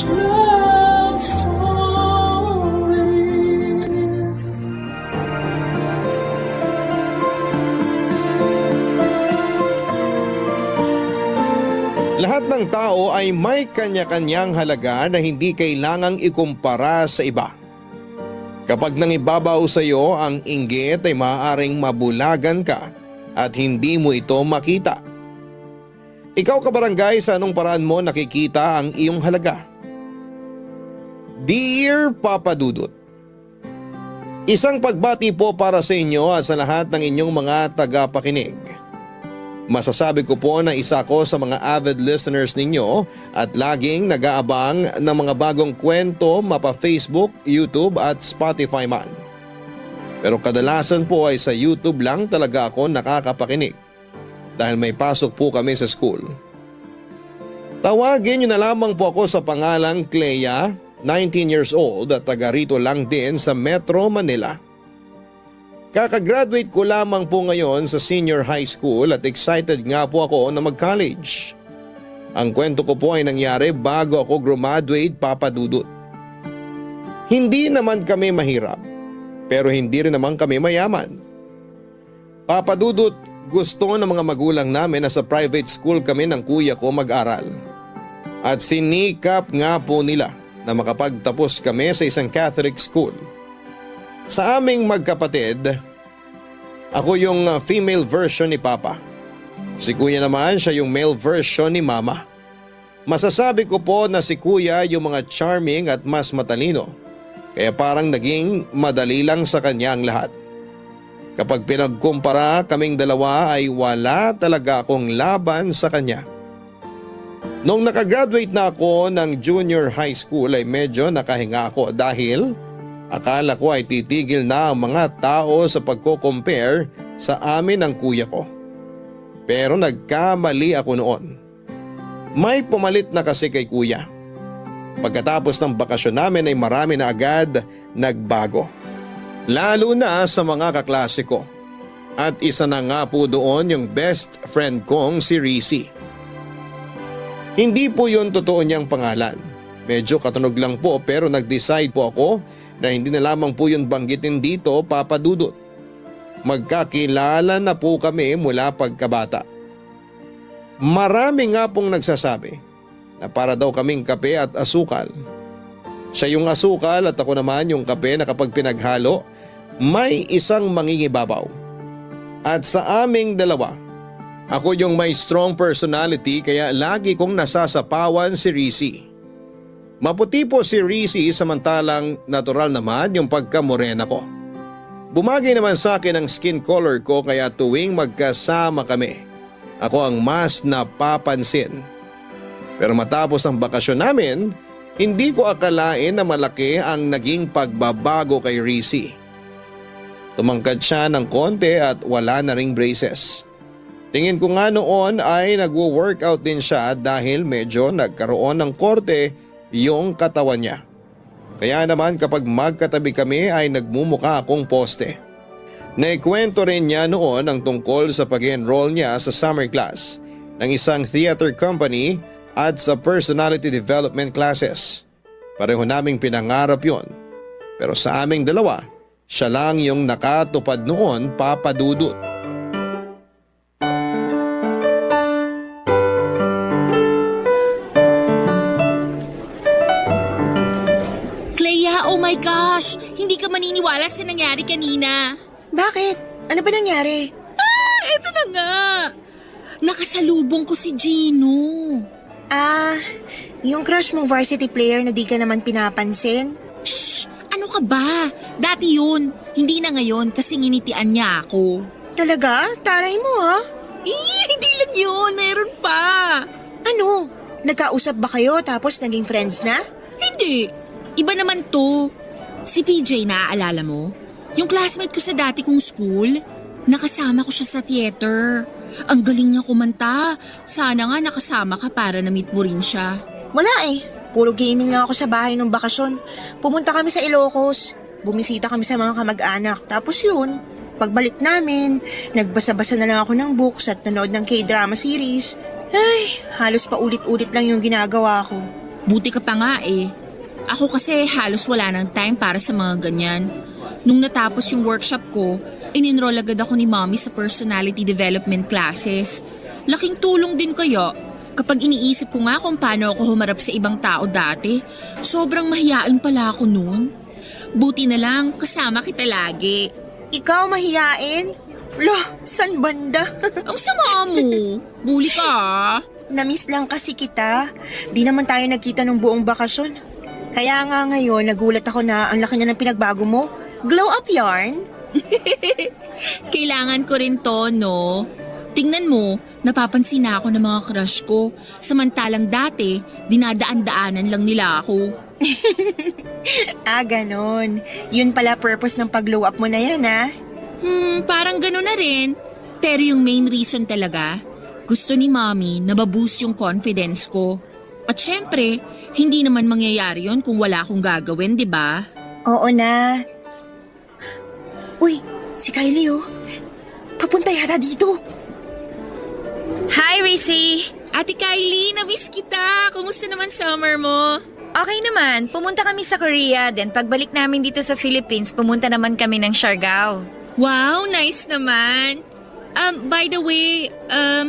Love stories. Lahat ng tao ay may kanya-kanyang halaga na hindi kailangang ikumpara sa iba. Kapag nangibabaw sa iyo ang inggit ay maaaring mabulagan ka at hindi mo ito makita. Ikaw kabarangay, sa anong paraan mo nakikita ang iyong halaga? Dear Papa Dudut, isang pagbati po para sa inyo at sa lahat ng inyong mga tagapakinig. Masasabi ko po na isa ko sa mga avid listeners ninyo at laging nag-aabang ng mga bagong kwento mapa Facebook, YouTube at Spotify man. Pero kadalasan po ay sa YouTube lang talaga ako nakakapakinig dahil may pasok po kami sa school. Tawagin niyo na lamang po ako sa pangalang Clea, 19 years old at taga rito lang din sa Metro Manila. Kakagraduate ko lamang po ngayon sa senior high school at excited nga po ako na mag-college. Ang kwento ko po ay nangyari bago ako graduate, Papa Dudut. Hindi naman kami mahirap, pero hindi rin naman kami mayaman. Papa Dudut, gusto ng mga magulang namin na sa private school kami ng kuya ko mag-aral. At sinikap nga po nila na makapagtapos kami sa isang Catholic school. Sa aming magkapatid, ako yung female version ni Papa. Si Kuya naman siya yung male version ni Mama. Masasabi ko po na si Kuya yung mga charming at mas matalino, kaya parang naging madali lang sa kanya ang lahat. Kapag pinagkumpara kaming dalawa ay wala talaga akong laban sa kanya. Nung nakagraduate na ako ng junior high school ay medyo nakahinga ako dahil akala ko ay titigil na ang mga tao sa pagko-compare sa amin ng kuya ko. Pero nagkamali ako noon. May pumalit na kasi kay kuya. Pagkatapos ng bakasyon namin ay marami na agad nagbago. Lalo na sa mga kaklase ko. At isa na nga po doon yung best friend kong si Rizzy. Hindi po yun totoo niyang pangalan. Medyo katunog lang po pero nag-decide po ako na hindi na lamang po yun banggitin dito, Papa Dudut. Magkakilala na po kami mula pagkabata. Marami nga pong nagsasabi na para daw kaming kape at asukal. Siya yung asukal at ako naman yung kape na kapag pinaghalo, may isang mangingibabaw. At sa aming dalawa, ako yung may strong personality kaya lagi kong nasasapawan si Rizzy. Maputi po si Rizzy samantalang natural naman yung pagkamorena ko. Bumagay naman sa akin ang skin color ko kaya tuwing magkasama kami, ako ang mas napapansin. Pero matapos ang bakasyon namin, hindi ko akalain na malaki ang naging pagbabago kay Rizzy. Tumangkad siya ng konti at wala na ring braces. Tingin ko nga noon ay nagwo-workout din siya dahil medyo nagkaroon ng korte yung katawan niya. Kaya naman kapag magkatabi kami ay nagmumukha akong poste. Naikwento rin niya noon ang tungkol sa pag-enroll niya sa summer class ng isang theater company at sa personality development classes. Pareho naming pinangarap yon. Pero sa aming dalawa, siya lang yung nakatupad noon, Papa Dudut. Oh my gosh! Hindi ka maniniwala sa nangyari kanina. Bakit? Ano ba nangyari? Eto na nga! Nakasalubong ko si Gino. Yung crush mong varsity player na di ka naman pinapansin? Shh! Ano ka ba? Dati yun. Hindi na ngayon kasi nginitian niya ako. Talaga? Taray mo ha? Hindi lang yun. Meron pa. Ano? Nagkausap ba kayo tapos naging friends na? Hindi. Iba naman to. Si PJ, naaalala mo? Yung classmate ko sa dati kong school. Nakasama ko siya sa theater. Ang galing niya kumanta. Sana nga nakasama ka para na-meet mo rin siya. Wala eh. Puro gaming lang ako sa bahay nung bakasyon. Pumunta kami sa Ilocos. Bumisita kami sa mga kamag-anak. Tapos yun, pagbalik namin, nagbasa-basa na lang ako ng books at nanood ng K-drama series. Ay, halos pa ulit-ulit lang yung ginagawa ko. Buti ka pa nga eh. Ako kasi halos wala ng time para sa mga ganyan. Nung natapos yung workshop ko, in-enroll agad ako ni Mommy sa personality development classes. Laking tulong din kaya. Kapag iniisip ko nga kung paano ako humarap sa ibang tao dati, sobrang mahiyain pala ako noon. Buti na lang kasama kita lagi. Ikaw mahiyain? Lah, san banda? Ang sama mo. Bully ka ah. Namiss lang kasi kita. Di naman tayo nagkita ng buong bakasyon. Kaya nga ngayon, nagulat ako na ang laki na ng pinagbago mo. Glow up yarn? Kailangan ko rin to, no? Tingnan mo, napapansin na ako ng mga crush ko. Samantalang dati, dinadaan-daanan lang nila ako. Ganon. Yun pala purpose ng pag-glow up mo na yan, Parang gano'n na rin. Pero yung main reason talaga, gusto ni Mommy na maboost yung confidence ko. At syempre, hindi naman mangyayari yon kung wala akong gagawin, di ba? Oo na. Uy, si Kylie Papunta yata dito. Hi, Rissy! Ate Kylie, na-miss kita. Kumusta naman summer mo? Okay naman, pumunta kami sa Korea, then pagbalik namin dito sa Philippines, pumunta naman kami ng Siargao. Wow, nice naman. By the way,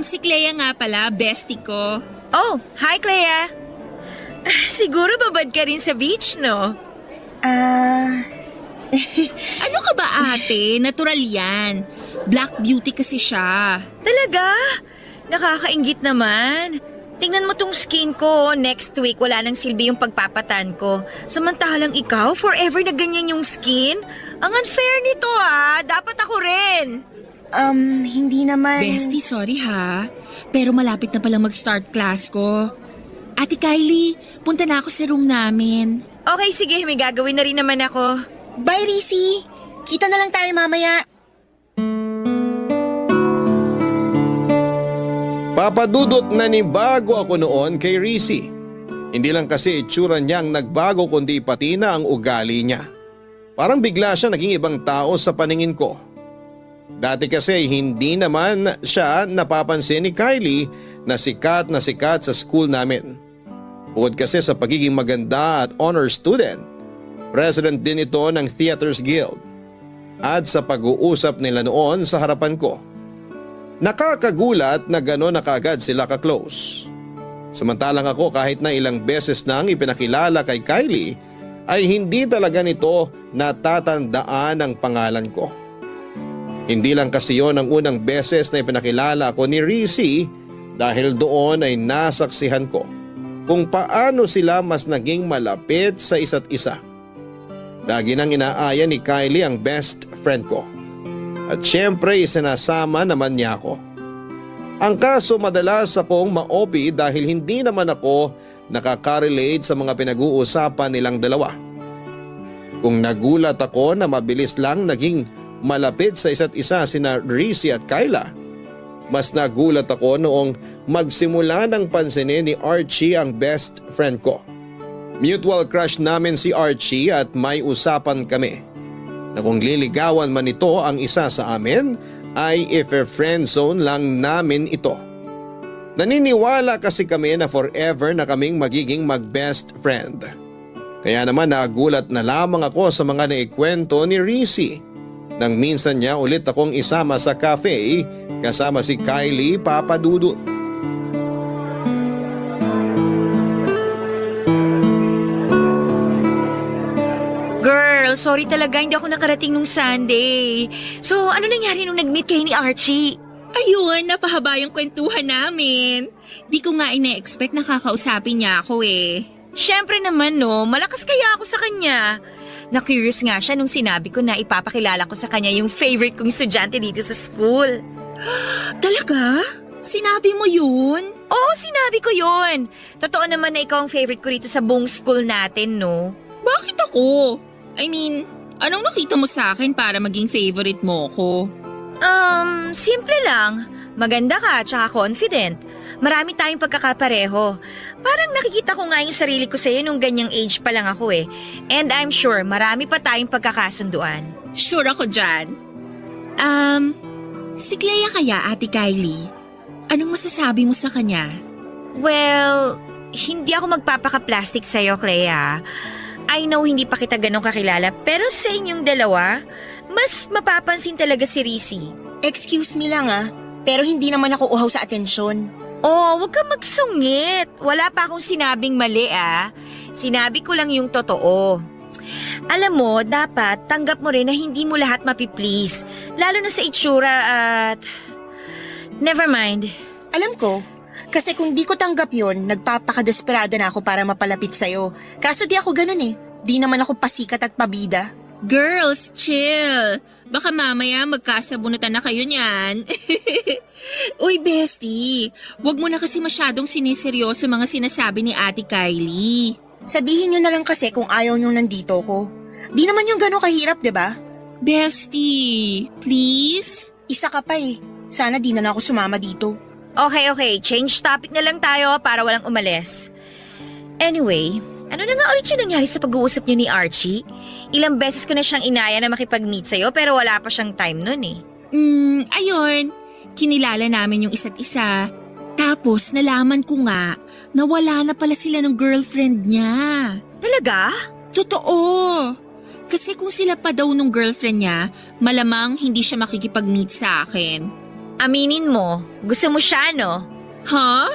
si Clea nga pala, bestie ko. Oh, hi Clea! Siguro babad ka rin sa beach, no? Ano ka ba ate? Natural yan. Black beauty kasi siya. Talaga? Nakakainggit naman. Tingnan mo tong skin ko, next week wala nang silbi yung pagpapatan ko. Samantalang ikaw, forever na ganyan yung skin? Ang unfair nito dapat ako rin. Hindi naman. Bestie, sorry ha. Pero malapit na palang mag-start class ko. Ate Kylie, punta na ako sa room namin. Okay, sige, may gagawin na rin naman ako. Bye, Rissy. Kita na lang tayo mamaya. Papadudot na ni bago ako noon kay Rissy. Hindi lang kasi itsura niyang nagbago kundi pati na ang ugali niya. Parang bigla siya naging ibang tao sa paningin ko. Dati kasi hindi naman siya napapansin ni Kylie na sikat sa school namin. Bukod kasi sa pagiging maganda at honor student, president din ito ng Theaters Guild. At sa pag-uusap nila noon sa harapan ko, nakakagulat na gano'n na kaagad sila ka-close. Samantalang ako kahit na ilang beses nang ipinakilala kay Kylie ay hindi talaga nito natatandaan ang pangalan ko. Hindi lang kasi yon ang unang beses na ipinakilala ako ni Rissy dahil doon ay nasaksihan ko kung paano sila mas naging malapit sa isa't isa. Lagi nang inaaya ni Kylie ang best friend ko. At syempre isinasama naman niya ako. Ang kaso madalas akong ma-OP dahil hindi naman ako nakaka-relate sa mga pinag-uusapan nilang dalawa. Kung nagulat ako na mabilis lang naging malapit sa isa't isa sina Rissy at Kyla, mas nagulat ako noong magsimula ng pansinin ni Archie ang best friend ko. Mutual crush namin si Archie at may usapan kami na kung liligawan man ito ang isa sa amin ay if-friend zone lang namin ito. Naniniwala kasi kami na forever na kaming magiging mag-best friend. Kaya naman nagulat na lamang ako sa mga naikwento ni Rissy nang minsan niya ulit akong isama sa cafe kasama si Kylie Papadudut. Girl, sorry talaga, hindi ako nakarating nung Sunday. So, ano nangyari nung nag-meet kayo ni Archie? Ayun, napahaba yung kwentuhan namin. Di ko nga ina-expect na kakausapin niya ako eh. Siyempre naman no, malakas kaya ako sa kanya. Na-curious nga siya nung sinabi ko na ipapakilala ko sa kanya yung favorite kong estudyante dito sa school. Talaga? Sinabi mo yun? Oo, sinabi ko yun. Totoo naman na ikaw ang favorite ko rito sa buong school natin, no? Bakit ako? I mean, anong nakita mo sa akin para maging favorite mo ko? Simple lang. Maganda ka, tsaka confident. Marami tayong pagkakapareho. Parang nakikita ko nga yung sarili ko sa'yo nung ganyang age pa lang ako eh. And I'm sure marami pa tayong pagkakasunduan. Sure ako dyan. Si Clea kaya, Ate Kylie? Anong masasabi mo sa kanya? Well, hindi ako magpapaka-plastic sa'yo, Clea. I know hindi pa kita ganun kakilala, pero sa inyong dalawa, mas mapapansin talaga si Rizzy. Excuse me lang pero hindi naman ako uhaw sa atensyon. Oh, wag kang magsungit. Wala pa akong sinabing mali Sinabi ko lang yung totoo. Alam mo, dapat tanggap mo rin na hindi mo lahat mapiplease. Lalo na sa itsura at... Never mind. Alam ko, kasi kung di ko tanggap yon, nagpapakadesperada na ako para mapalapit sa'yo. Kaso di ako ganun Di naman ako pasikat at pabida. Girls, chill. Baka mamaya magkasabunutan na kayo niyan. Uy, bestie, wag mo na kasi masyadong siniseryoso mga sinasabi ni Ate Kylie. Sabihin nyo na lang kasi kung ayaw nyo nandito ko. Di naman yung gano'ng kahirap, diba? Bestie, please? Isa ka pa Sana di na lang ako sumama dito. Okay. Change topic na lang tayo para walang umalis. Anyway, ano na nga ulit yung nangyari sa pag-uusap niyo ni Archie? Ilang beses ko na siyang inaya na makipag-meet sa'yo pero wala pa siyang time nun Ayun. Kinilala namin yung isa't isa. Tapos nalaman ko nga na wala na pala sila ng girlfriend niya. Talaga? Totoo. Kasi kung sila pa daw nung girlfriend niya, malamang hindi siya makikipag-meet sa akin. Aminin mo, gusto mo siya, no? Ha?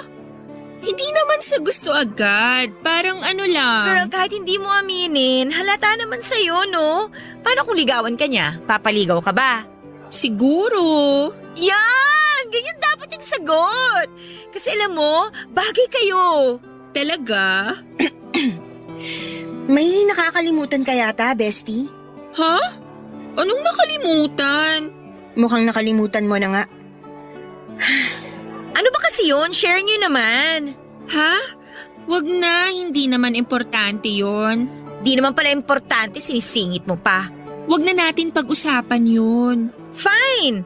Hindi naman sa gusto agad. Parang ano lang. Pero kahit hindi mo aminin, halata naman sa'yo, no? Paano kung ligawan ka niya? Papaligaw ka ba? Siguro. Yan! Ganyan dapat yung sagot! Kasi alam mo, bagay kayo. Talaga? May nakakalimutan ka yata, bestie? Ha? Anong nakalimutan? Mukhang nakalimutan mo na nga. Ano ba kasi yun? Share niyo naman. Ha? Wag na, hindi naman importante yon. Di naman pala importante, sinisingit mo pa. Wag na natin pag-usapan yun. Fine!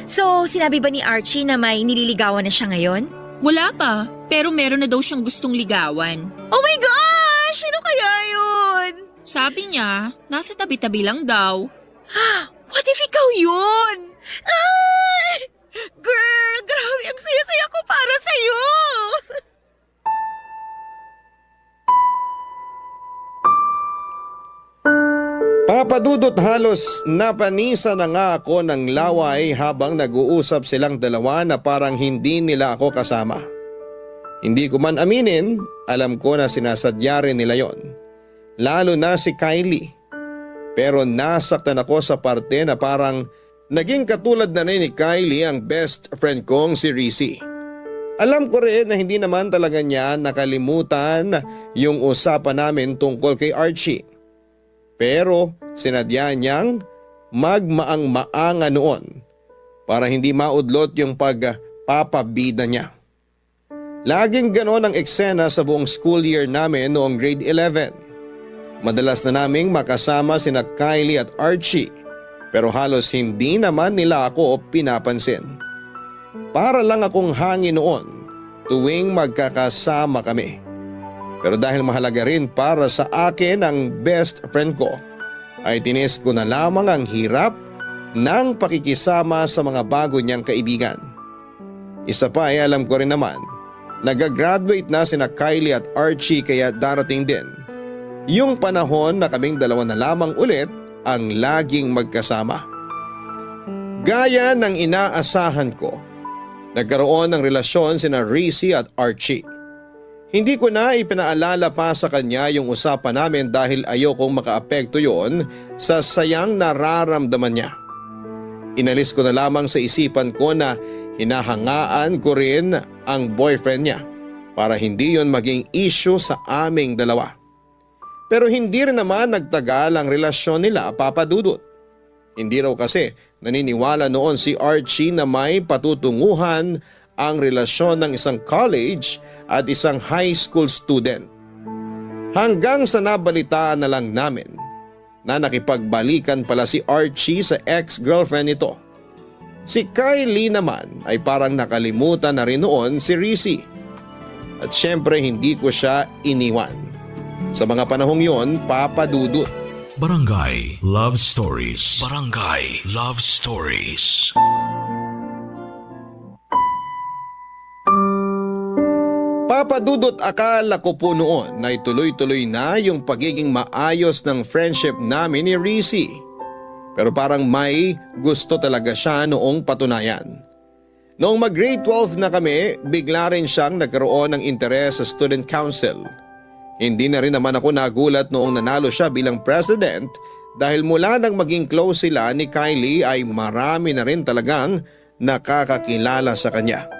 So, sinabi ba ni Archie na may nililigawan na siya ngayon? Wala pa, pero meron na daw siyang gustong ligawan. Oh my gosh! Sino kaya yun? Sabi niya, nasa tabi-tabi lang daw. What if ikaw yun? Ay! Girl, grabe ang saya-saya ko para sa'yo! Papadudot halos napanisa na nga ako ng laway habang nag-uusap silang dalawa na parang hindi nila ako kasama. Hindi ko man aminin, alam ko na sinasadya rin nila yon. Lalo na si Kylie. Pero nasaktan ako sa parte na parang naging katulad na rin ni Kylie ang best friend kong si Rizzy. Alam ko rin na hindi naman talaga niya nakalimutan yung usapan namin tungkol kay Archie. Pero sinadya niyang magmaang-maanga noon para hindi maudlot yung pagpapabida niya. Laging ganon ang eksena sa buong school year namin noong grade 11. Madalas na naming makasama sina Kylie at Archie pero halos hindi naman nila ako pinapansin. Para lang akong hangin noon tuwing magkakasama kami. Pero dahil mahalaga rin para sa akin ang best friend ko, ay tinis ko na lamang ang hirap ng pakikisama sa mga bago niyang kaibigan. Isa pa ay alam ko rin naman, nag-graduate na sina Kylie at Archie kaya darating din yung panahon na kaming dalawa na lamang ulit ang laging magkasama. Gaya ng inaasahan ko, nagkaroon ng relasyon sina Rizzy at Archie. Hindi ko na ipinaalala pa sa kanya yung usapan namin dahil ayokong makaapekto yon sa sayang nararamdaman niya. Inalis ko na lamang sa isipan ko na hinahangaan ko rin ang boyfriend niya para hindi yon maging issue sa aming dalawa. Pero hindi rin naman nagtagal ang relasyon nila, Papa Dudut. Hindi raw kasi naniniwala noon si Archie na may patutunguhan ang relasyon ng isang college at isang high school student. Hanggang sa nabalitaan na lang namin na nakipagbalikan pala si Archie sa ex-girlfriend nito. Si Kylie naman ay parang nakalimutan na rin noon si Rizzy. At syempre hindi ko siya iniwan. Sa mga panahong yon, Papa Dudut. Barangay Love Stories. Barangay Love Stories. Papadudot, akala ko po noon na ituloy-tuloy na yung pagiging maayos ng friendship namin ni Rizzy. Pero parang may gusto talaga siya noong patunayan. Noong mag-grade 12 na kami, bigla rin siyang nagkaroon ng interes sa student council. Hindi na rin naman ako nagulat noong nanalo siya bilang president dahil mula nang maging close sila ni Kylie ay marami na rin talagang nakakakilala sa kanya.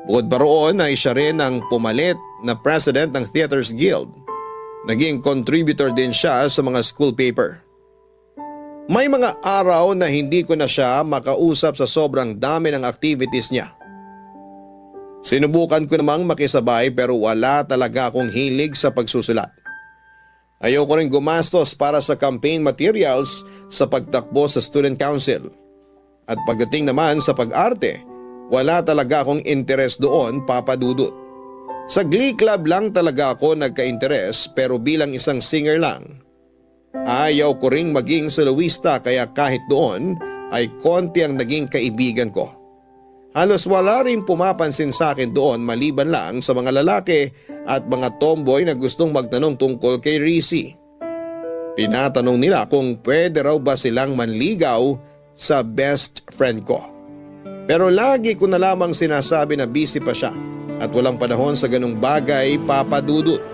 Bukod pa roon ay siya rin ang pumalit na president ng Theaters Guild. Naging contributor din siya sa mga school paper. May mga araw na hindi ko na siya makausap sa sobrang dami ng activities niya. Sinubukan ko namang makisabay pero wala talaga akong hilig sa pagsusulat. Ayoko rin gumastos para sa campaign materials sa pagtakbo sa student council. At pagdating naman sa pag-arte, wala talaga akong interes doon, Papa Dudut. Sa Glee Club lang talaga ako nagka-interes pero bilang isang singer lang. Ayaw ko ring maging soloista kaya kahit doon ay konti ang naging kaibigan ko. Halos wala rin pumapansin sa akin doon maliban lang sa mga lalaki at mga tomboy na gustong magtanong tungkol kay Rizzy. Tinatanong nila kung pwede raw ba silang manligaw sa best friend ko. Pero lagi ko na lamang sinasabi na busy pa siya at walang panahon sa ganung bagay, Papa Dudut.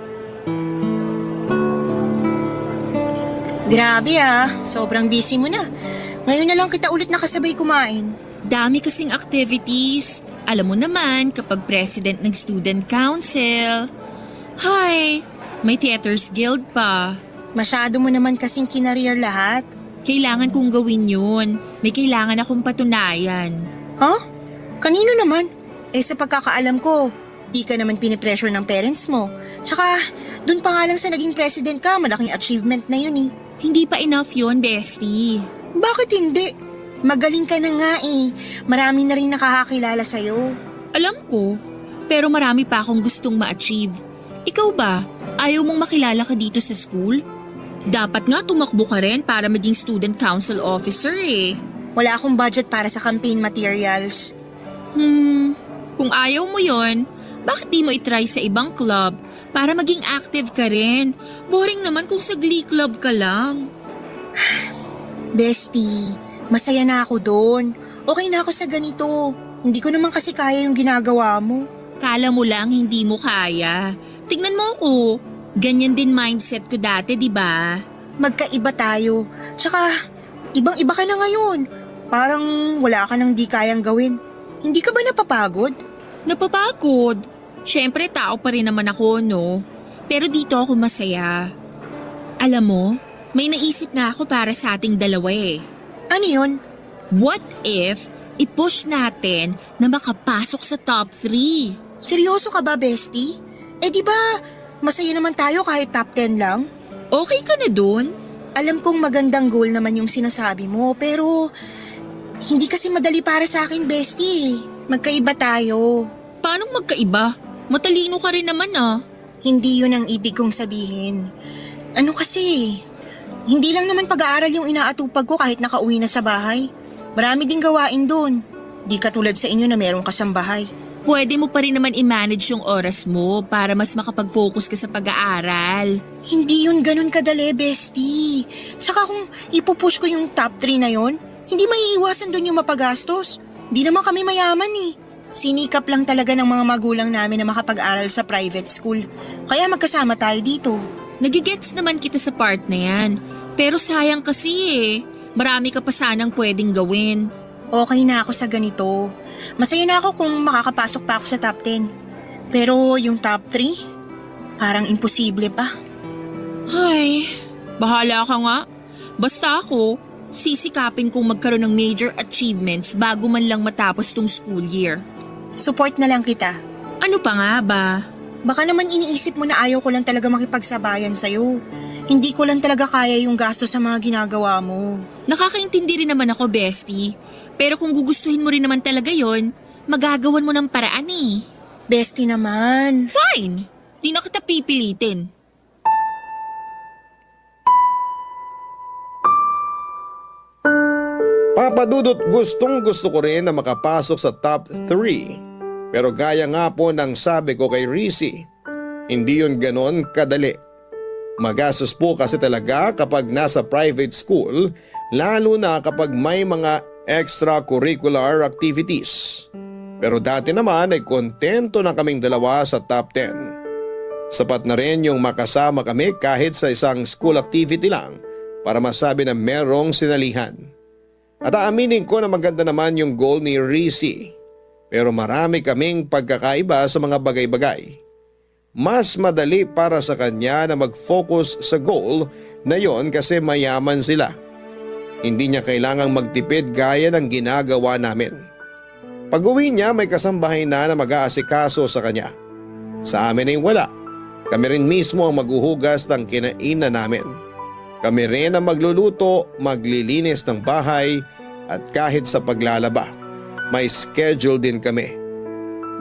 Grabe sobrang busy mo na. Ngayon na lang kita ulit nakasabay kumain. Dami kasing activities. Alam mo naman kapag president ng student council. Hi, may Theaters Guild pa. Masyado mo naman kasing kinareer lahat. Kailangan kong gawin yun. May kailangan akong patunayan. Huh? Kanino naman? Sa pagkakaalam ko, di ka naman pinipressure ng parents mo. Tsaka, dun pa nga lang sa naging president ka, malaking achievement na yun eh. Hindi pa enough yun, bestie. Bakit hindi? Magaling ka na nga eh. Marami na rin nakakakilala sa'yo. Alam ko, pero marami pa akong gustong ma-achieve. Ikaw ba, ayaw mong makilala ka dito sa school? Dapat nga tumakbo ka rin para maging student council officer eh. Wala akong budget para sa campaign materials. Kung ayaw mo yon, bakit di mo itry sa ibang club para maging active ka rin? Boring naman kung sa Glee Club ka lang. Bestie, masaya na ako doon. Okay na ako sa ganito. Hindi ko naman kasi kaya yung ginagawa mo. Kala mo lang hindi mo kaya. Tignan mo ako. Ganyan din mindset ko dati, di ba? Magkaiba tayo. Tsaka, ibang-iba ka na ngayon. Parang wala ka nang di kayang gawin. Hindi ka ba napapagod? Napapagod. Siyempre tao pa rin naman ako, no? Pero dito ako masaya. Alam mo, may naisip nga ako para sa ating dalawa eh. Ano yun? What if i-push natin na makapasok sa top 3? Seryoso ka ba, bestie? Di ba, masaya naman tayo kahit top 10 lang? Okay ka na dun? Alam kong magandang goal naman yung sinasabi mo, pero hindi kasi madali para sa akin, bestie. Magkaiba tayo. Paanong magkaiba? Matalino ka rin naman ah. Hindi yun ang ibig kong sabihin. Ano kasi, hindi lang naman pag-aaral yung inaatupag ko kahit nakauwi na sa bahay. Marami ding gawain doon. Di katulad sa inyo na merong kasambahay. Pwede mo pa rin naman i-manage yung oras mo para mas makapag-focus ka sa pag-aaral. Hindi yun ganun kadali, bestie. Tsaka kung ipupush ko yung top 3 na yon, hindi maiiwasan doon yung mapagastos. Di naman kami mayaman eh. Sinikap lang talaga ng mga magulang namin na makapag-aral sa private school. Kaya magkasama tayo dito. Nagigets naman kita sa part na yan. Pero sayang kasi eh. Marami ka pa sanang pwedeng gawin. Okay na ako sa ganito. Masaya na ako kung makakapasok pa ako sa top 10. Pero yung top 3, parang imposible pa. Ay, bahala ka nga. Basta ako, sisikapin kong magkaroon ng major achievements bago man lang matapos tong school year. Support na lang kita. Ano pa nga ba? Baka naman iniisip mo na ayaw ko lang talaga makipagsabayan sa'yo. Hindi ko lang talaga kaya yung gasto sa mga ginagawa mo. Nakakaintindi rin naman ako, bestie. Pero kung gugustuhin mo rin naman talaga yon, magagawan mo ng paraan eh. Bestie naman. Fine! Di na kita pipilitin. Papa Dudut, gustong gusto ko rin na makapasok sa top 3. Pero gaya nga po ng sabi ko kay Rizzy, hindi yun ganon kadali. Magastos po kasi talaga kapag nasa private school, lalo na kapag may mga extracurricular activities. Pero dati naman ay kontento na kaming dalawa sa top 10. Sapat na rin yung makasama kami kahit sa isang school activity lang para masabi na merong sinalihan. At aaminin ko na maganda naman yung goal ni Rizzy. Pero marami kaming pagkakaiba sa mga bagay-bagay. Mas madali para sa kanya na mag-focus sa goal na yon kasi mayaman sila. Hindi niya kailangang magtipid gaya ng ginagawa namin. Pag-uwi niya may kasambahay na mag-aasikaso sa kanya. Sa amin ay wala. Kami rin mismo ang maghuhugas ng kinainan namin. Kami rin ang magluluto, maglilinis ng bahay at kahit sa paglalaba. May schedule din kami.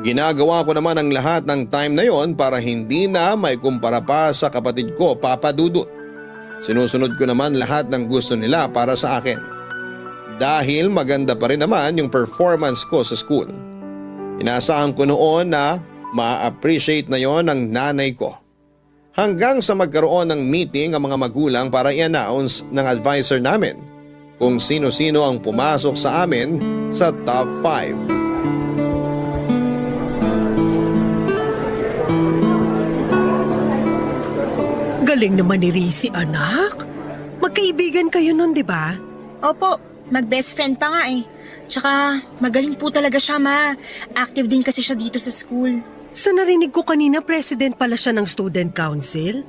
Ginagawa ko naman ang lahat ng time na yon para hindi na may kumpara pa sa kapatid ko, Papa Dudut. Sinusunod ko naman lahat ng gusto nila para sa akin. Dahil maganda pa rin naman yung performance ko sa school. Inaasahan ko noon na ma-appreciate na yon ng nanay ko. Hanggang sa magkaroon ng meeting ang mga magulang para i-announce ng advisor namin kung sino-sino ang pumasok sa amin sa top 5. Galing naman ni Rizzy, anak. Magkaibigan kayo nun, di ba? Opo, mag-best friend pa nga eh. Tsaka magaling po talaga siya, ma. Active din kasi siya dito sa school. Sa narinig ko kanina, president pala siya ng student council.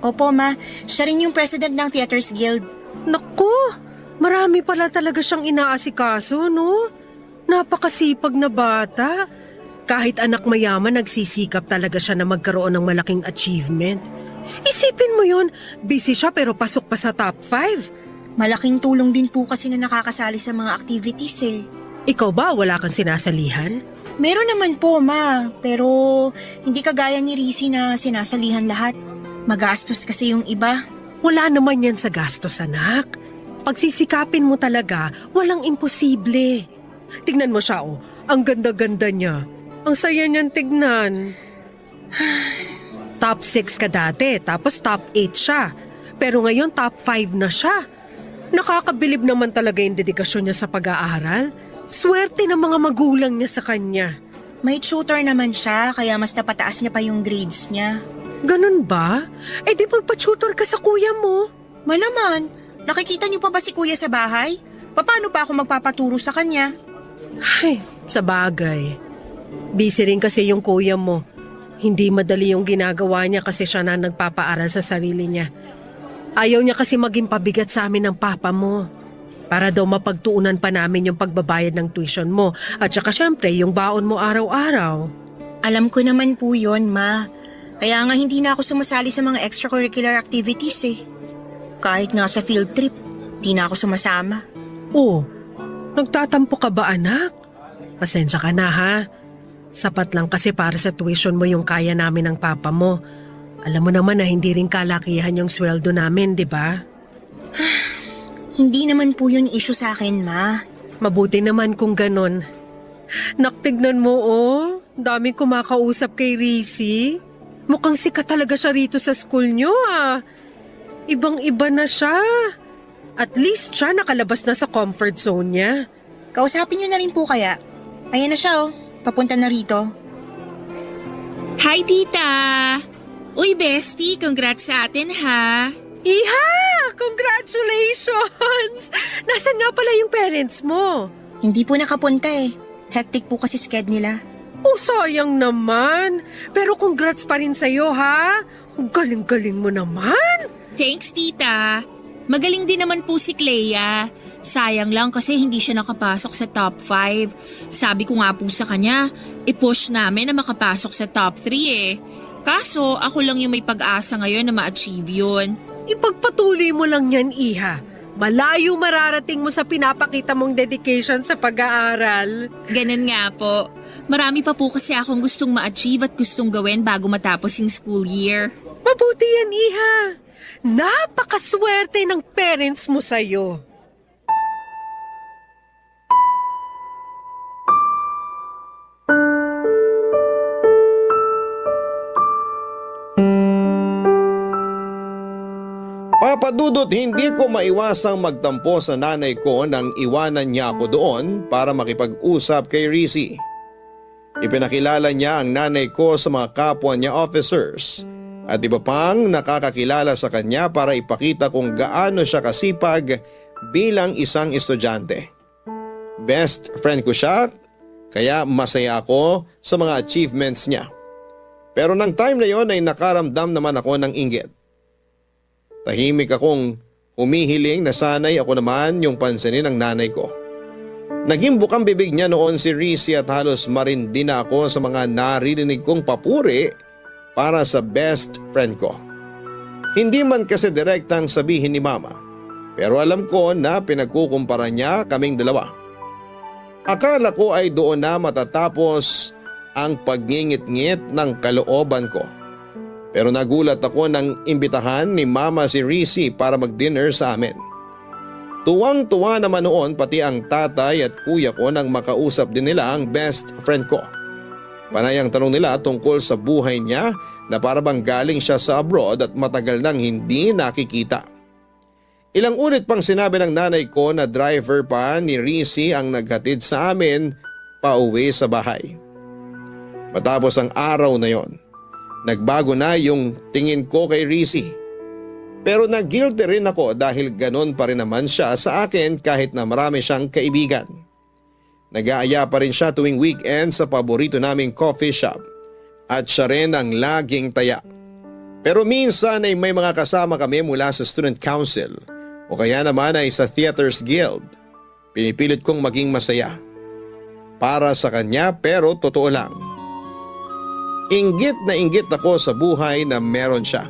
Opo ma. Siya rin yung president ng Theaters Guild. Naku, marami pala talaga siyang inaasikaso, no? Napakasipag na bata. Kahit anak mayaman, nagsisikap talaga siya na magkaroon ng malaking achievement. Isipin mo yun, busy siya pero pasok pa sa top 5. Malaking tulong din po kasi na nakakasali sa mga activities eh. Ikaw ba, wala kang sinasalihan? Meron naman po ma, pero hindi kagaya ni Rizzy na sinasalihan lahat. Magastos kasi yung iba. Wala naman yan sa gastos, anak. Pagsisikapin mo talaga, walang imposible. Tignan mo siya, oh. Ang ganda-ganda niya. Ang saya niyan tignan. Top 6 ka dati, tapos top 8 siya. Pero ngayon top 5 na siya. Nakakabilib naman talaga yung dedikasyon niya sa pag-aaral. Swerte ng mga magulang niya sa kanya. May tutor naman siya, kaya mas napataas niya pa yung grades niya. Ganun ba? Eh di magpa-tutor ka sa kuya mo. Malaman, nakikita niyo pa ba si kuya sa bahay? Paano pa ako magpapaturo sa kanya? Ay, sa bagay. Busy rin kasi yung kuya mo. Hindi madali yung ginagawa niya kasi siya na nagpapaaral sa sarili niya. Ayaw niya kasi maging pabigat sa amin ng papa mo. Para daw mapagtuunan pa namin yung pagbabayad ng tuition mo at saka syempre yung baon mo araw-araw. Alam ko naman po yon, ma. Kaya nga hindi na ako sumasali sa mga extracurricular activities eh. Kahit nga sa field trip, hindi na ako sumasama. Oh, nagtatampo ka ba anak? Pasensya ka na ha. Sapat lang kasi para sa tuition mo yung kaya namin ng papa mo. Alam mo naman na hindi rin kalakihan yung sweldo namin, di ba? Hindi naman po yun issue sa akin, ma. Mabuti naman kung ganon. Naktignan mo oh, daming kumakausap kay Rizzy. Mukhang sikat talaga siya rito sa school nyo ah. Ibang-iba na siya. At least siya nakalabas na sa comfort zone niya. Kausapin niyo na rin po kaya. Ayan na siya oh, papunta na rito. Hi, tita! Uy, bestie, congrats sa atin ha! Iha! Congratulations! Nasaan nga pala yung parents mo? Hindi po nakapunta eh. Hectic po kasi sked nila. Oh, sayang naman. Pero congrats pa rin sa'yo, ha? Ang galing-galing mo naman. Thanks, tita. Magaling din naman po si Clea. Sayang lang kasi hindi siya nakapasok sa top 5. Sabi ko nga po sa kanya, i-push namin na makapasok sa top 3 eh. Kaso ako lang yung may pag-asa ngayon na ma-achieve yun. Ipagpatuloy mo lang yan, Iha. Malayo mararating mo sa pinapakita mong dedication sa pag-aaral. Ganun nga po. Marami pa po kasi akong gustong ma-achieve at gustong gawin bago matapos yung school year. Mabuti yan, Iha. Napakaswerte ng parents mo sa'yo. Papa Dudut, hindi ko maiwasang magtampo sa nanay ko nang iwanan niya ako doon para makipag-usap kay Rizzy. Ipinakilala niya ang nanay ko sa mga kapwa niya officers at iba pang nakakakilala sa kanya para ipakita kung gaano siya kasipag bilang isang estudyante. Best friend ko siya, kaya masaya ako sa mga achievements niya. Pero nang time na yon ay nakaramdam naman ako ng inggit. Tahimik akong humihiling na sanay ako naman yung pansinin ng nanay ko. Naging bukang bibig niya noon si Rizzy at halos marindi na ako sa mga naririnig kong papuri para sa best friend ko. Hindi man kasi direktang sabihin ni mama, pero alam ko na pinagkukumpara niya kaming dalawa. Akala ko ay doon na matatapos ang pagngingit-ngit ng kalooban ko. Pero nagulat ako nang imbitahan ni mama si Rizzy para mag-dinner sa amin. Tuwang-tuwa naman noon pati ang tatay at kuya ko nang makausap din nila ang best friend ko. Panay ang tanong nila tungkol sa buhay niya na para bang galing siya sa abroad at matagal nang hindi nakikita. Ilang ulit pang sinabi ng nanay ko na driver pa ni Rizzy ang naghatid sa amin pauwi sa bahay. Matapos ang araw na yon, nagbago na yung tingin ko kay Rizzy. Pero nag-guilty rin ako dahil ganon pa rin naman siya sa akin kahit na marami siyang kaibigan. Nag-aaya pa rin siya tuwing weekend sa paborito naming coffee shop at siya rin ang laging taya. Pero minsan ay may mga kasama kami mula sa student council o kaya naman ay sa theaters guild. Pinipilit kong maging masaya. Para sa kanya pero totoo lang. Inggit na inggit ako sa buhay na meron siya.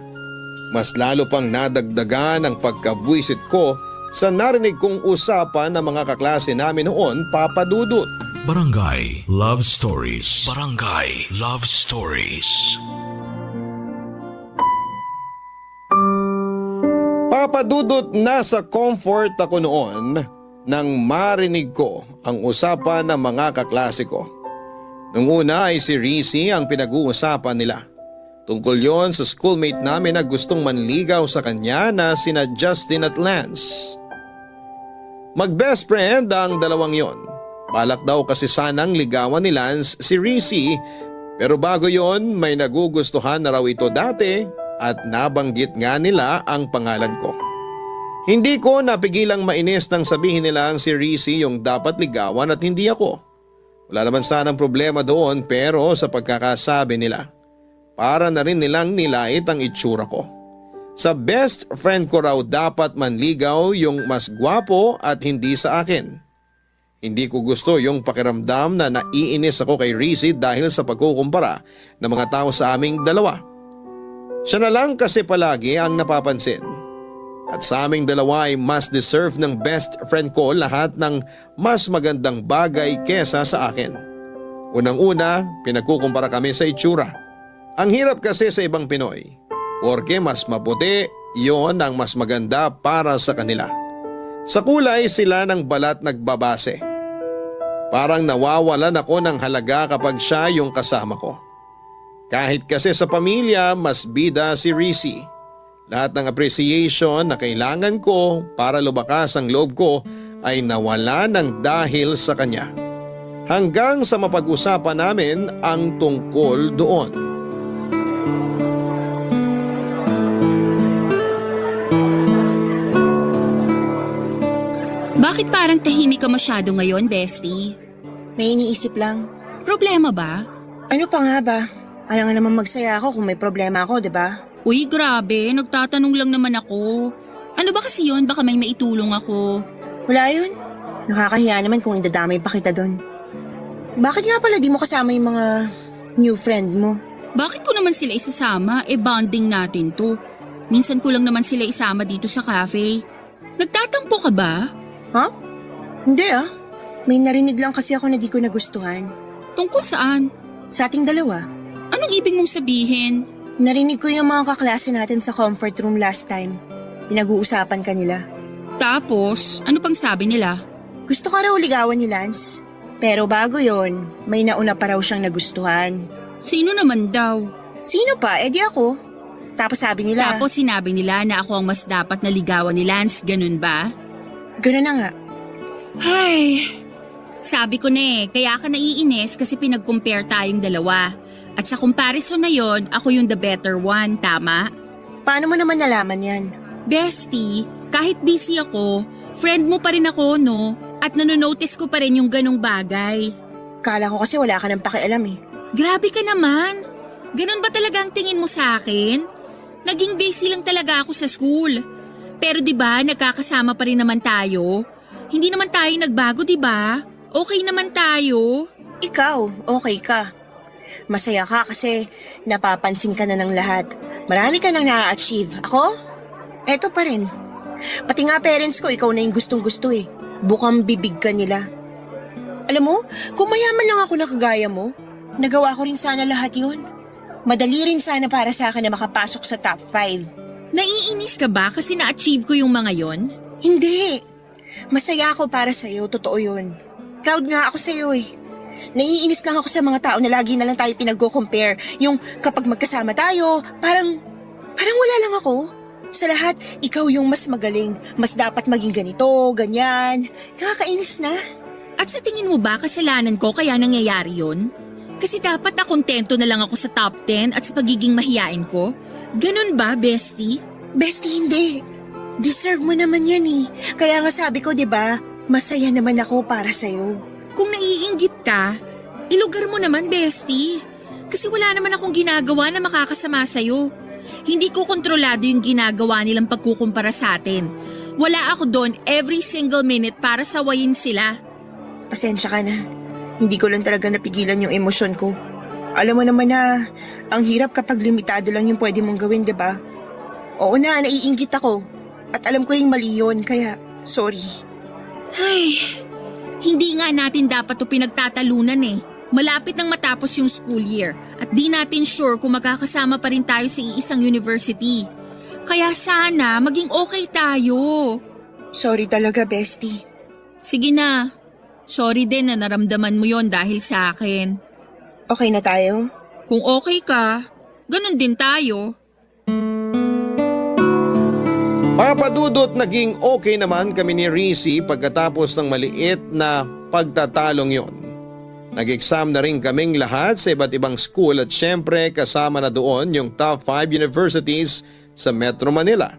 Mas lalo pang nadagdagan ang pagkabwisit ko sa narinig kong usapan ng mga kaklase namin noon, Papa Dudut. Barangay Love Stories. Barangay Love Stories. Papa Dudut, nasa comfort ako noon nang marinig ko ang usapan ng mga kaklase ko. Nung una ay si Rizzy ang pinag-uusapan nila. Tungkol yon sa schoolmate namin na gustong manligaw sa kanya na sina Justin at Lance. Mag-best friend ang dalawang yon. Balak daw kasi sanang ligawan ni Lance si Rizzy, pero bago yon may nagugustuhan na raw ito dati at nabanggit nga nila ang pangalan ko. Hindi ko napigilang mainis nang sabihin nila ang si Rizzy yung dapat ligawan at hindi ako. Wala naman sanang problema doon pero sa pagkakasabi nila, para na rin nilang nilait ang itsura ko. Sa best friend ko raw dapat manligaw yung mas gwapo at hindi sa akin. Hindi ko gusto yung pakiramdam na naiinis ako kay Rizzy dahil sa pagkukumpara ng mga tao sa aming dalawa. Siya na lang kasi palagi ang napapansin. At sa aming dalawa ay mas deserve ng best friend ko lahat ng mas magandang bagay kesa sa akin. Unang-una, pinagkukumpara kami sa itsura. Ang hirap kasi sa ibang Pinoy, porque mas maputi, yon ang mas maganda para sa kanila. Sa kulay sila ng balat nagbabase. Parang nawawalan ako ng halaga kapag siya yung kasama ko. Kahit kasi sa pamilya, mas bida si Rizzy. Lahat ng appreciation na kailangan ko para lumakas ang loob ko ay nawala ng dahil sa kanya. Hanggang sa mapag-usapan namin ang tungkol doon. Bakit parang tahimik ka masyado ngayon, bestie? May iniisip lang. Problema ba? Ano pa nga ba? Alam nga naman magsaya ako kung may problema ako, di ba? Uy, grabe. Nagtatanong lang naman ako. Ano ba kasi yun? Baka may maitulong ako. Wala yun. Nakakahiya naman kung idadamay pa kita doon. Bakit nga pala di mo kasama yung mga new friend mo? Bakit ko naman sila isasama? Bonding natin to. Minsan ko lang naman sila isama dito sa cafe. Nagtatampo ka ba? Ha? Hindi ah. May narinig lang kasi ako na di ko nagustuhan. Tungkol saan? Sa ating dalawa. Anong ibig mong sabihin? Narinig ko yung mga kaklase natin sa comfort room last time. Pinag-uusapan ka nila. Tapos, ano pang sabi nila? Gusto ka raw ligawan ni Lance. Pero bago yon, may nauna pa raw siyang nagustuhan. Sino naman daw? Sino pa? Eh di ako. Tapos sabi nila, Tapos sinabi nila na ako ang mas dapat na ligawan ni Lance, ganun ba? ganun na nga. Ay, sabi ko na kaya ka naiinis kasi pinag-compare tayong dalawa. At sa comparison na yon, ako yung the better one, tama? Paano mo naman nalaman yan? Bestie, kahit busy ako, friend mo pa rin ako, no? At nanonotice ko pa rin yung ganong bagay. Kala ko kasi wala ka nang pakialam eh. Grabe ka naman. Ganon ba talaga ang tingin mo sa akin? Naging busy lang talaga ako sa school. Pero 'di ba, nagkakasama pa rin naman tayo? Hindi naman tayo nagbago, 'di ba? Okay naman tayo. Ikaw, okay ka. Masaya ka kasi napapansin ka na ng lahat. Marami ka nang na-achieve. Ako? Eto pa rin. Pati nga parents ko, ikaw na yung gustong-gusto eh. Bukang bibig ka nila. Alam mo, kung mayaman lang ako na kagaya mo, nagawa ko rin sana lahat yun. Madali rin sana para sa akin na makapasok sa top 5. Naiinis ka ba kasi na-achieve ko yung mga yon? Hindi. Masaya ako para sa'yo, totoo yun. Proud nga ako sa'yo eh. Naiinis lang ako sa mga tao na lagi na lang tayo pinag-compare. Yung kapag magkasama tayo, parang wala lang ako. Sa lahat, ikaw yung mas magaling. Mas dapat maging ganito, ganyan. Nakakainis na. At sa tingin mo ba kasalanan ko kaya nangyayari yon? Kasi dapat na kontento na lang ako sa top 10 at sa pagiging mahiyain ko? Ganun ba, bestie? Bestie, hindi. Deserve mo naman yan eh. Kaya nga sabi ko, 'di ba? Masaya naman ako para sa'yo. Kung naiinggit ka, ilugar mo naman, bestie. Kasi wala naman akong ginagawa na makakasama sa'yo. Hindi ko kontrolado yung ginagawa nilang pagkukumpara sa atin. Wala ako doon every single minute para sawayin sila. Pasensya ka na. Hindi ko lang talaga napigilan yung emosyon ko. Alam mo naman na ang hirap kapag limitado lang yung pwede mong gawin, 'di ba? Oo na, naiinggit ako. At alam ko ring mali yun, kaya sorry. Ay, hindi nga natin dapat 'to pinagtatalunan eh. Malapit nang matapos yung school year at di natin sure kung magkakasama pa rin tayo sa iisang university. Kaya sana maging okay tayo. Sorry talaga, bestie. Sige na. Sorry din na naramdaman mo yon dahil sa akin. Okay na tayo? Kung okay ka, ganun din tayo. Papadudot, naging okay naman kami ni Rizzy pagkatapos ng maliit na pagtatalong yon. Nag-exam na rin kaming lahat sa iba't ibang school at syempre kasama na doon yung top 5 universities sa Metro Manila.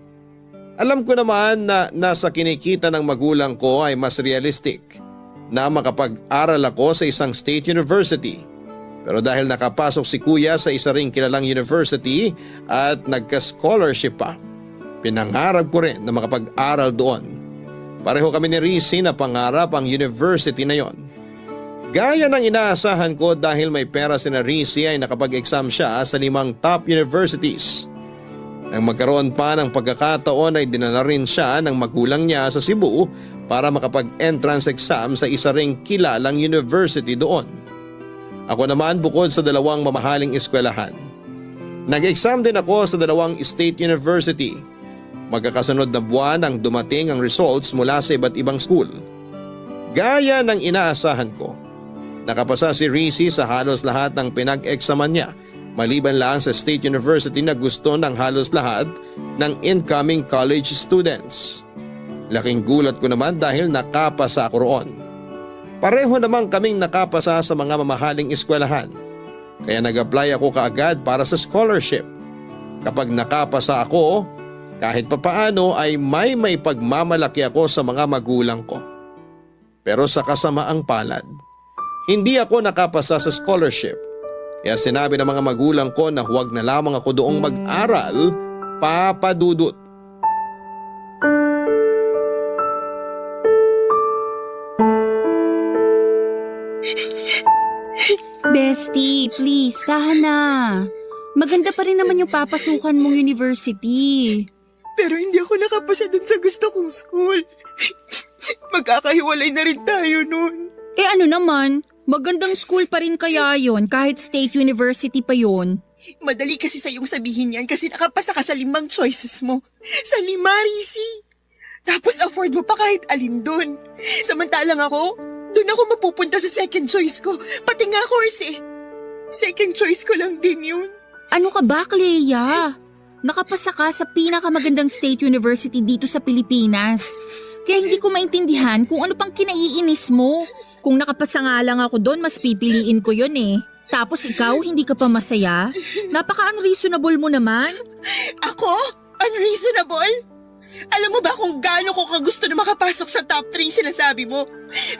Alam ko naman na nasa kinikita ng magulang ko ay mas realistic na makapag-aral ako sa isang state university. Pero dahil nakapasok si kuya sa isa ring kilalang university at nagka-scholarship pa, pinangarap ko rin na makapag-aral doon. Pareho kami ni Rizzy na pangarap ang university na yon. Gaya ng inaasahan ko dahil may pera si na Rizzy ay nakapag-exam siya sa 5 top universities. Nang magkaroon pa ng pagkakataon ay dinala rin siya ng magulang niya sa Cebu para makapag-entrance exam sa isa ring kilalang university doon. Ako naman bukod sa 2 mamahaling eskwelahan. Nag-exam din ako sa 2 state university. Magkakasunod na buwan ang dumating ang results mula sa iba't ibang school. Gaya ng inaasahan ko, nakapasa si Rizzy sa halos lahat ng pinag-examan niya, maliban lang sa state university na gusto ng halos lahat ng incoming college students. Laking gulat ko naman dahil nakapasa ako roon. Pareho naman kaming nakapasa sa mga mamahaling eskwelahan. Kaya nag-apply ako kaagad para sa scholarship. Kapag nakapasa ako, kahit papaano ay may pagmamalaki ako sa mga magulang ko. Pero sa kasamaang palad, hindi ako nakapasa sa scholarship. Kaya sinabi ng mga magulang ko na huwag na lamang ako doong mag-aral, papadudot. Bestie, please, tahan na. Maganda pa rin naman yung papasukan mong university. Pero hindi ako nakapasa dun sa gusto kong school. Magkakahiwalay na rin tayo nun. Eh ano naman, magandang school pa rin kaya yon kahit state university pa yon. Madali kasi sa iyong sabihin yan kasi nakapasa ka sa 5 choices mo. Sa 5, Rizzy. Tapos afford mo pa kahit alin dun. Samantalang ako, dun ako mapupunta sa second choice ko. Pati nga course eh. Second choice ko lang din yun. Ano ka ba, Clea? Nakapasa ka sa pinakamagandang state university dito sa Pilipinas. Kaya hindi ko maintindihan kung ano pang kinaiinis mo. Kung nakapasa nga lang ako doon, mas pipiliin ko yun eh. Tapos ikaw, hindi ka pa masaya? Napaka-unreasonable mo naman. Ako? Unreasonable? Alam mo ba kung gaano ko kagusto na makapasok sa top 3 sinasabi mo?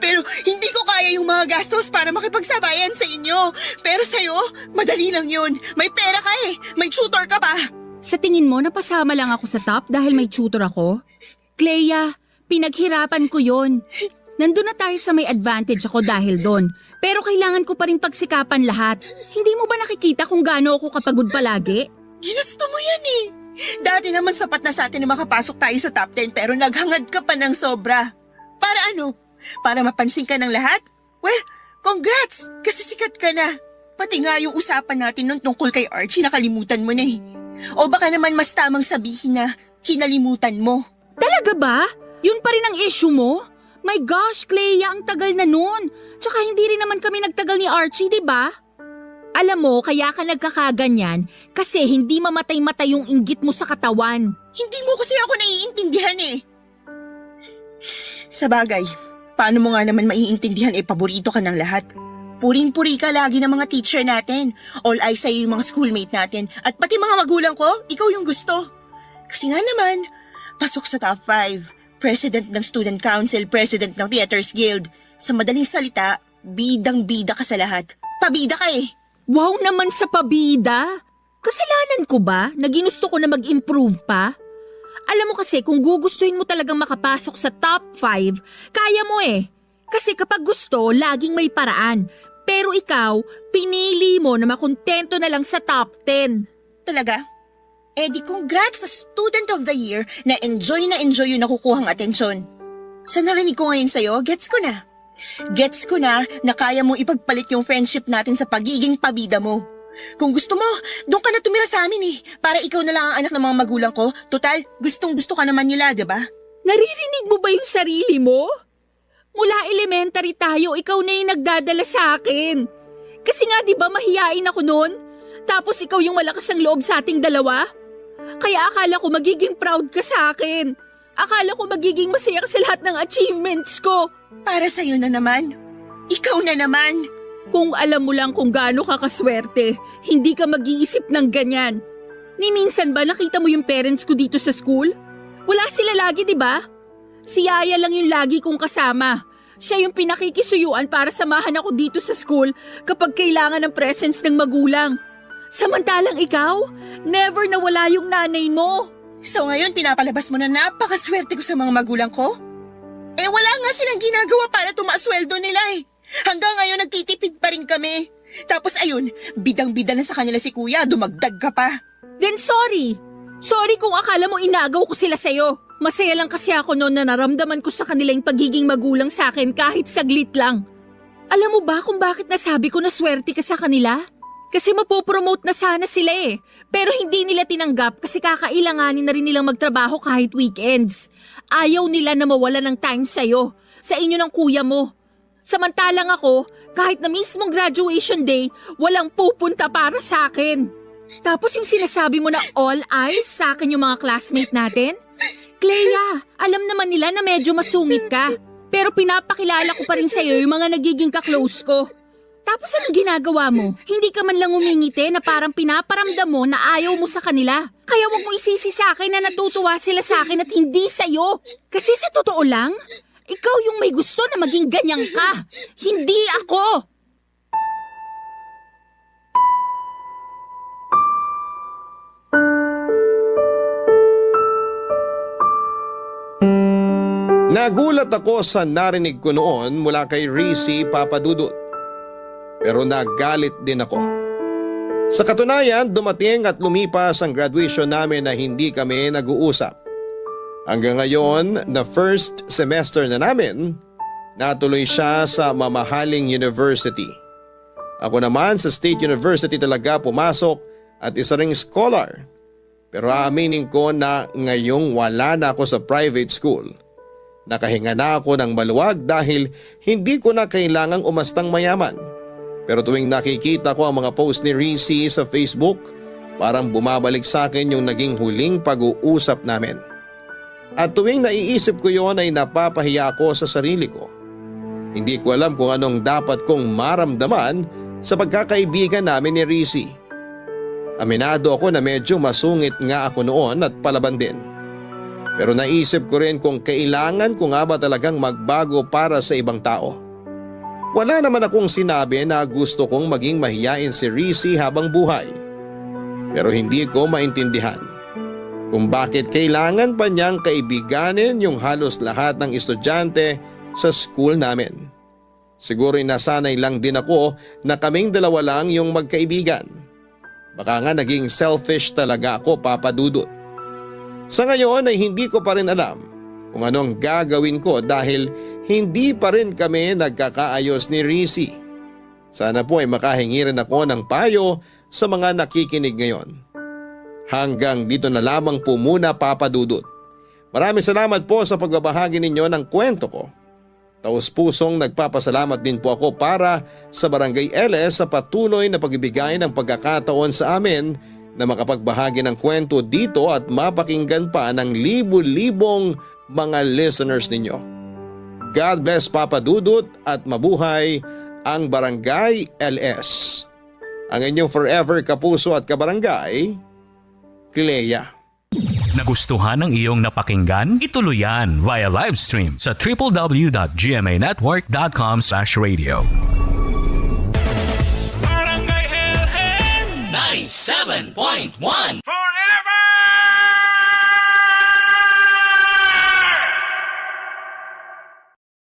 Pero hindi ko kaya yung mga gastos para makipagsabayan sa inyo. Pero sa'yo, madali lang yun. May pera ka eh. May tutor ka pa. Sa tingin mo, napasama lang ako sa top dahil may tutor ako? Clea, pinaghirapan ko yon. Nandun na tayo sa may advantage ako dahil doon. Pero kailangan ko pa rin pagsikapan lahat. Hindi mo ba nakikita kung gaano ako kapagod palagi? Ginusto mo yan eh. Dati naman sapat na sa atin na makapasok tayo sa top 10 pero naghangad ka pa ng sobra. Para ano? Para mapansin ka ng lahat? Well, congrats! Kasi sikat ka na. Pati nga yung usapan natin nung tungkol kay Archie nakalimutan mo na eh. O baka naman mas tamang sabihin na kinalimutan mo. Talaga ba? Yun pa rin ang issue mo? My gosh, Clea, ang tagal na nun. Tsaka hindi rin naman kami nagtagal ni Archie, di ba? Alam mo, kaya ka nagkakaganyan kasi hindi mamatay-matay yung inggit mo sa katawan. Hindi mo kasi ako naiintindihan eh. Sa bagay, paano mo nga naman maiintindihan paborito ka ng lahat? Puring-puri ka lagi ng mga teacher natin. All eyes sa'yo yung mga schoolmate natin. At pati mga magulang ko, ikaw yung gusto. Kasi nga naman, pasok sa top 5. President ng Student Council, President ng Theaters Guild. Sa madaling salita, bidang-bida ka sa lahat. Pabida ka eh. Wow naman sa pabida! Kasalanan ko ba na ginusto ko na mag-improve pa? Alam mo kasi kung gugustuhin mo talagang makapasok sa top 5, kaya mo eh. Kasi kapag gusto, laging may paraan. Pero ikaw, pinili mo na makontento na lang sa top 10. Talaga? Eh di congrats sa Student of the Year na enjoy yung nakukuhang atensyon. Sa narinig ko ngayon sa'yo, gets ko na. Gets ko na kaya mo ipagpalit yung friendship natin sa pagiging pabida mo. Kung gusto mo, doon ka na tumira sa amin eh. Para ikaw na lang ang anak ng mga magulang ko. Total, gustong-gusto ka naman nila, diba? Naririnig mo ba yung sarili mo? Mula elementary tayo, ikaw na yung nagdadala sa akin. Kasi nga di ba mahiyain ako noon? Tapos ikaw yung malakas ang loob sa ating dalawa? Kaya akala ko magiging proud ka sa akin. Akala ko magiging masaya ka sa lahat ng achievements ko. Para sa'yo na naman. Ikaw na naman. Kung alam mo lang kung gaano ka kaswerte, hindi ka mag-iisip ng ganyan. Ni minsan ba nakita mo yung parents ko dito sa school? Wala sila lagi, di ba? Si Yaya lang yung lagi kong kasama. Siya yung pinakikisuyuan para samahan ako dito sa school kapag kailangan ng presence ng magulang. Samantalang ikaw, never nawala yung nanay mo. So ngayon pinapalabas mo na napakaswerte ko sa mga magulang ko? Eh wala nga silang ginagawa para tumaasweldo nila eh. Hanggang ngayon nagtitipid pa rin kami. Tapos ayun, bidang-bida na sa kanila si kuya, dumagdag ka pa. Then sorry. Sorry kung akala mo inagaw ko sila sa'yo. Masaya lang kasi ako noon na naramdaman ko sa kanila yung pagiging magulang sa akin kahit saglit lang. Alam mo ba kung bakit nasabi ko na swerte ka sa kanila? Kasi mapopromote na sana sila eh. Pero hindi nila tinanggap kasi kakailanganin na rin nilang magtrabaho kahit weekends. Ayaw nila na mawala ng time sa'yo, sa inyo ng kuya mo. Samantalang ako, kahit na mismong graduation day, walang pupunta para sa akin. Tapos yung sinasabi mo na all eyes sa akin yung mga classmate natin? Clea, alam naman nila na medyo masungit ka. Pero pinapakilala ko pa rin sa'yo yung mga nagiging kaklose ko. Tapos anong ginagawa mo? Hindi ka man lang umingiti na parang pinaparamdam mo na ayaw mo sa kanila. Kaya wag mo isisi sa akin na natutuwa sila sa akin at hindi sa'yo. Kasi sa totoo lang, ikaw yung may gusto na maging ganyan ka. Hindi ako. Nagulat ako sa narinig ko noon mula kay Rizzy Papadudut. Pero nagalit din ako. Sa katunayan, dumating at lumipas ang graduation namin na hindi kami nag-uusap. Hanggang ngayon, na first semester na namin, natuloy siya sa mamahaling university. Ako naman sa State University talaga pumasok at isa ring scholar. Pero aaminin ko na ngayong wala na ako sa private school. Nakahinga na ako ng maluwag dahil hindi ko na kailangang umastang mayaman. Pero tuwing nakikita ko ang mga post ni Rizzy sa Facebook, Parang bumabalik sa akin yung naging huling pag-uusap namin. At tuwing naiisip ko yon ay napapahiya ako sa sarili ko. Hindi ko alam kung anong dapat kong maramdaman sa pagkakaibigan namin ni Rizzy. Aminado ako na medyo masungit nga ako noon at palaban din. Pero naisip ko rin kung kailangan ko nga ba talagang magbago para sa ibang tao. Wala naman akong sinabi na gusto kong maging mahiyain si Rizzy habang buhay. Pero hindi ko maintindihan kung bakit kailangan pa niyang kaibiganin yung halos lahat ng estudyante sa school namin. Siguro'y nasanay lang din ako na kaming dalawa lang yung magkaibigan. Baka nga naging selfish talaga ako, Papa Dudut. Sa ngayon ay hindi ko pa rin alam kung anong gagawin ko dahil hindi pa rin kami nagkakaayos ni Rizzy. Sana po ay makahingi rin ako ng payo sa mga nakikinig ngayon. Hanggang dito na lamang po muna, Papa Dudut. Maraming salamat po sa pagbabahagi ninyo ng kwento ko. Taos-pusong nagpapasalamat din po ako para sa Barangay LS sa patuloy na pagbibigay ng pagkakataon sa amin na makapagbahagi ng kwento dito at mapakinggan pa ng libu-libong mga listeners ninyo. God bless, Papa Dudut, at mabuhay ang Barangay LS. Ang inyong forever kapuso at kabarangay, Clea. Nagustuhan ng iyong napakinggan? Ituloy yan via live stream sa www.gmanetwork.com/radio. Barangay LS 97.1